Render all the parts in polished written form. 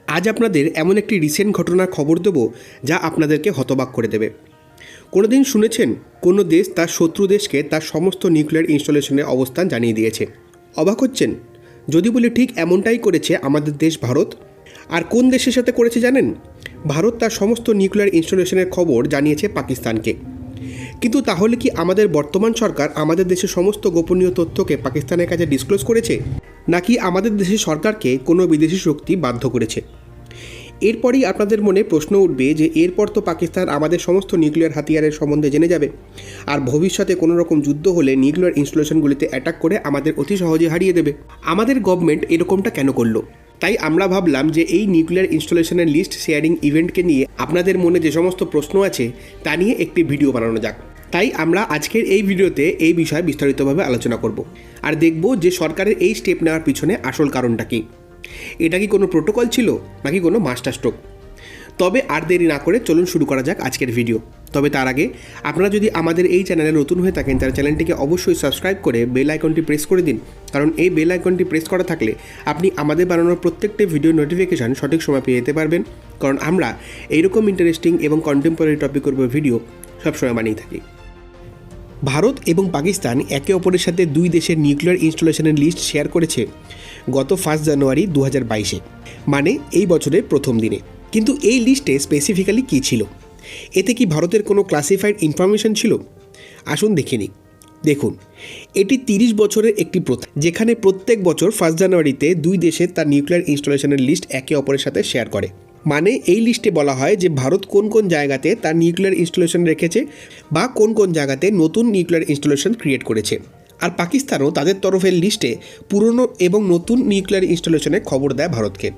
আজ আপনাদের এমন একটি রিসেন্ট ঘটনার খবর দেব যা আপনাদেরকে হতবাক করে দেবে। কোনোদিন শুনেছেন কোনো দেশ তার শত্রু দেশকে তার সমস্ত নিউক্লিয়ার ইনস্টলেশনের অবস্থান জানিয়ে দিয়েছে? অবাক হচ্ছেন? যদি বলি ঠিক এমনটাই করেছে আমাদের দেশ ভারত। আর কোন দেশের সাথে করেছে জানেন? ভারত তার সমস্ত নিউক্লিয়ার ইনস্টলেশনের খবর জানিয়েছে পাকিস্তানকে। কিন্তু তাহলে কি আমাদের বর্তমান সরকার আমাদের দেশের সমস্ত গোপনীয় তথ্যকে পাকিস্তানের কাছে ডিসক্লোজ করেছে, নাকি আমাদের দেশের সরকারকে কোনো বিদেশি শক্তি বাধ্য করেছে? এরপরই আপনাদের মনে প্রশ্ন উঠবে যে এরপর তো পাকিস্তান আমাদের সমস্ত নিউক্লিয়ার হাতিয়ারের সম্বন্ধে জেনে যাবে, আর ভবিষ্যতে কোনো রকম যুদ্ধ হলে নিউক্লিয়ার ইনস্টলেশনগুলিতে অ্যাটাক করে আমাদের অতি সহজে হারিয়ে দেবে। আমাদের গভর্নমেন্ট এরকমটা কেন করলো? তাই আমরা ভাবলাম যে এই নিউক্লিয়ার ইনস্টলেশনের লিস্ট শেয়ারিং ইভেন্টকে নিয়ে আপনাদের মনে যে সমস্ত প্রশ্ন আছে তা নিয়ে একটি ভিডিও বানানো যাক। তাই আমরা আজকের এই ভিডিওতে এই বিষয়ে বিস্তারিতভাবে আলোচনা করব আর দেখব যে সরকারের এই স্টেপ নেওয়ার পিছনে আসল কারণটা কী। এটা কি কোনো প্রোটোকল ছিল নাকি কোনো মাস্টার স্ট্রোক? তবে আর দেরি না করে চলুন শুরু করা যাক আজকের ভিডিও। তবে তার আগে আপনারা যদি আমাদের এই চ্যানেলে নতুন হয়ে থাকেন তাহলে চ্যানেলটিকে অবশ্যই সাবস্ক্রাইব করে বেল আইকনটি প্রেস করে দিন, কারণ এই বেল আইকনটি প্রেস করা থাকলে আপনি আমাদের বানানোর প্রত্যেকটি ভিডিও নোটিফিকেশান সঠিক সময় পেয়ে যেতে পারবেন, কারণ আমরা এইরকম ইন্টারেস্টিং এবং কন্টেম্পোরারি টপিকের উপর ভিডিও সবসময় বানিয়ে থাকি। ভারত এবং পাকিস্তান একে অপরের সাথে দুই দেশের নিউক্লিয়ার ইনস্টলেশনের লিস্ট শেয়ার করেছে গত 1 জানুয়ারি 2022-এ, মানে এই বছরের প্রথম দিনে। কিন্তু এই লিস্টে স্পেসিফিক্যালি কী ছিল? এতে কি ভারতের কোনো ক্লাসিফাইড ইনফরমেশন ছিল? আসুন দেখে নিই। দেখুন, এটি 30 বছরের একটি প্রথা, যেখানে প্রত্যেক বছর 1 জানুয়ারিতে দুই দেশের তার নিউক্লিয়ার ইনস্টলেশনের লিস্ট একে অপরের সাথে শেয়ার করে। মানে এই লিস্টে বলা হয় যে ভারত কোন কোন জায়গাতে তার নিউক্লিয়ার ইনস্টলেশন রেখেছে বা কোন কোন জায়গাতে নতুন নিউক্লিয়ার ইনস্টলেশন ক্রিয়েট করেছে। আর পাকিস্তানও তাদের তরফের লিস্টে পুরনো এবং নতুন নিউক্লিয়ার ইনস্টলেশনের খবর দেয় ভারতকে।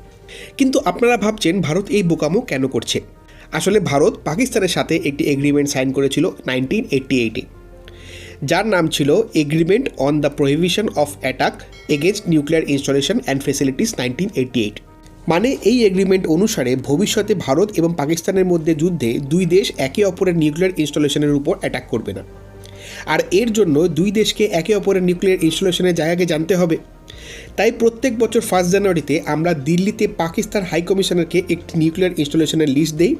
কিন্তু আপনারা ভাবছেন ভারত এই বোকামো কেন করছে? আসলে ভারত পাকিস্তানের সাথে একটি এগ্রিমেন্ট সাইন করেছিল 1988-এ, যার নাম ছিল agreement on the prohibition of attack against nuclear installation and facilities 1988। মানে এই এগ্রিমেন্ট অনুসারে ভবিষ্যতে ভারত এবং পাকিস্তানের মধ্যে যুদ্ধে দুই দেশ একে অপরের নিউক্লিয়ার ইনস্টলেশনের উপর অ্যাটাক করবে না। আর এর জন্য দুই দেশকে একে অপরের নিউক্লিয়ার ইনস্টলেশনের জায়গাকে জানতে হবে। তাই প্রত্যেক বছর 1 জানুয়ারিতে আমরা দিল্লিতে পাকিস্তান হাই কমিশনারকে একটি নিউক্লিয়ার ইনস্টলেশনের লিস্ট দেই,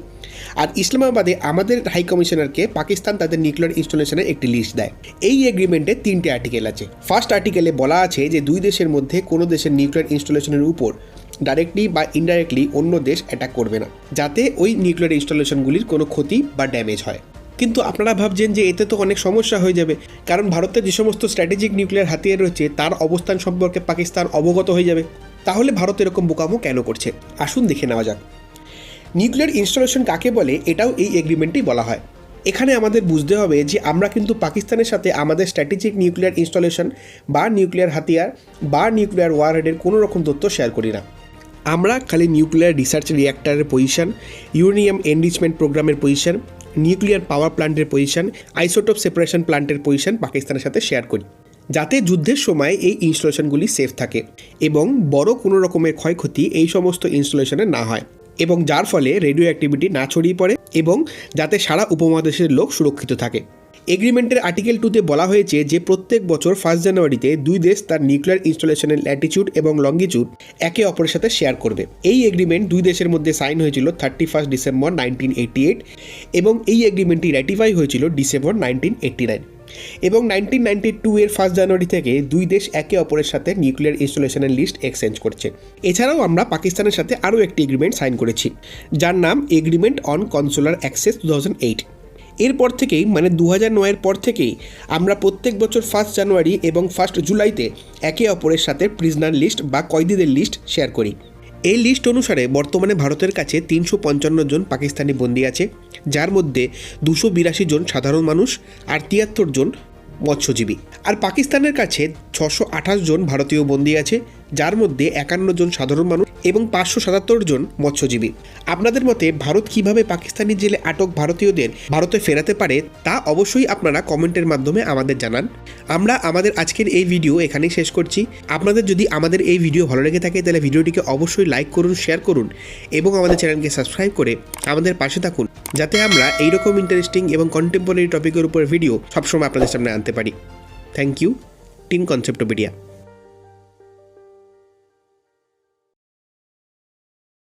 আর ইসলামাবাদে আমাদের হাই কমিশনারকে পাকিস্তান তাদের নিউক্লিয়ার ইনস্টলেশনের একটি লিস্ট দেয়। এই এগ্রিমেন্টে 3টে আর্টিকেল আছে। ফার্স্ট আর্টিকেলে বলা আছে যে দুই দেশের মধ্যে কোনো দেশের নিউক্লিয়ার ইনস্টলেশনের উপর ডাইরেক্টলি বা ইনডাইরেক্টলি অন্য দেশ অ্যাটাক করবে না, যাতে ওই নিউক্লিয়ার ইনস্টলেশনগুলির কোনো ক্ষতি বা ড্যামেজ হয়। কিন্তু আপনারা ভাবছেন যে এতে তো অনেক সমস্যা হয়ে যাবে, কারণ ভারতের যে সমস্ত স্ট্র্যাটেজিক নিউক্লিয়ার হাতিয়ার রয়েছে তার অবস্থান সম্পর্কে পাকিস্তান অবগত হয়ে যাবে। তাহলে ভারত এরকম বোকামো কেন করছে? আসুন দেখে নেওয়া যাক। নিউক্লিয়ার ইনস্টলেশন কাকে বলে এটাও এই এগ্রিমেন্টেই বলা হয়। এখানে আমাদের বুঝতে হবে যে আমরা কিন্তু পাকিস্তানের সাথে আমাদের স্ট্র্যাটেজিক নিউক্লিয়ার ইনস্টলেশন বা নিউক্লিয়ার হাতিয়ার বা নিউক্লিয়ার ওয়ারহেডের কোনো রকম তথ্য শেয়ার করি না। আমরা খালি নিউক্লিয়ার রিসার্চ রিঅ্যাক্টরের পজিশন, ইউরেনিয়াম এনরিচমেন্ট প্রোগ্রামের পজিশন, নিউক্লিয়ার পাওয়ার প্ল্যান্টের পজিশন, আইসোটোপ সেপারেশন প্ল্যান্টের পজিশন পাকিস্তানের সাথে শেয়ার করি, যাতে যুদ্ধের সময় এই ইনস্টলেশনগুলি সেফ থাকে এবং বড় কোনো রকমের ক্ষয়ক্ষতি এই সমস্ত ইনস্টলেশনে না হয়, এবং যার ফলে রেডিও অ্যাক্টিভিটি না ছড়িয়ে পড়ে, এবং যাতে সারা উপমহাদেশের লোক সুরক্ষিত থাকে। এগ্রিমেন্টের আর্টিকেল 2-তে বলা হয়েছে যে প্রত্যেক বছর 1 জানুয়ারিতে দুই দেশ তার নিউক্লিয়ার ইনস্টলেশনের ল্যাটিটিউড এবং লঙ্গিটিউড একে অপরের সাথে শেয়ার করবে। এই এগ্রিমেন্ট দুই দেশের মধ্যে সাইন হয়েছিল 31 ডিসেম্বর 1988, এবং এই এগ্রিমেন্টটি র্যাটিফাই হয়েছিল ডিসেম্বর 1989, এবং 1992-এর 1 জানুয়ারি থেকে দুই দেশ একে অপরের সাথে নিউক্লিয়ার ইনস্টলেশনের লিস্ট এক্সচেঞ্জ করছে। এছাড়াও আমরা পাকিস্তানের সাথে আরও একটি এগ্রিমেন্ট সাইন করেছি, যার নাম এগ্রিমেন্ট অন কনসুলার অ্যাক্সেস 2008। এরপর থেকেই, মানে 2009-এর পর থেকেই আমরা প্রত্যেক বছর 1 জানুয়ারি এবং 1 জুলাইতে একে অপরের সাথে প্রিজনার লিস্ট বা কয়েদিদের লিস্ট শেয়ার করি। এই লিস্ট অনুসারে বর্তমানে ভারতের কাছে 355 জন পাকিস্তানি বন্দী আছে, যার মধ্যে 282 জন সাধারণ মানুষ আর 73 জন মৎস্যজীবী। আর পাকিস্তানের কাছে 628 জন ভারতীয় বন্দী আছে, যার মধ্যে 51 জন সাধারণ মানুষ এবং 577 জন মৎস্যজীবী। আপনাদের মতে ভারত কিভাবে পাকিস্তানি জেলে আটক ভারতীয়দের ভারতে ফেরাতে পারে তা অবশ্যই আপনারা কমেন্টের মাধ্যমে আমাদের জানান। আমরা আমাদের আজকের এই ভিডিও এখানেই শেষ করছি। আপনাদের যদি আমাদের এই ভিডিও ভালো লেগে থাকে তাহলে ভিডিওটিকে অবশ্যই লাইক করুন, শেয়ার করুন এবং আমাদের চ্যানেলকে সাবস্ক্রাইব করে আমাদের পাশে থাকুন, যাতে আমরা এইরকম ইন্টারেস্টিং এবং কন্টেম্পোরারি টপিকের উপর ভিডিও সবসময় আপনাদের সামনে আনতে পারি। Thank you, team কনসেপ্টোপিডিয়া।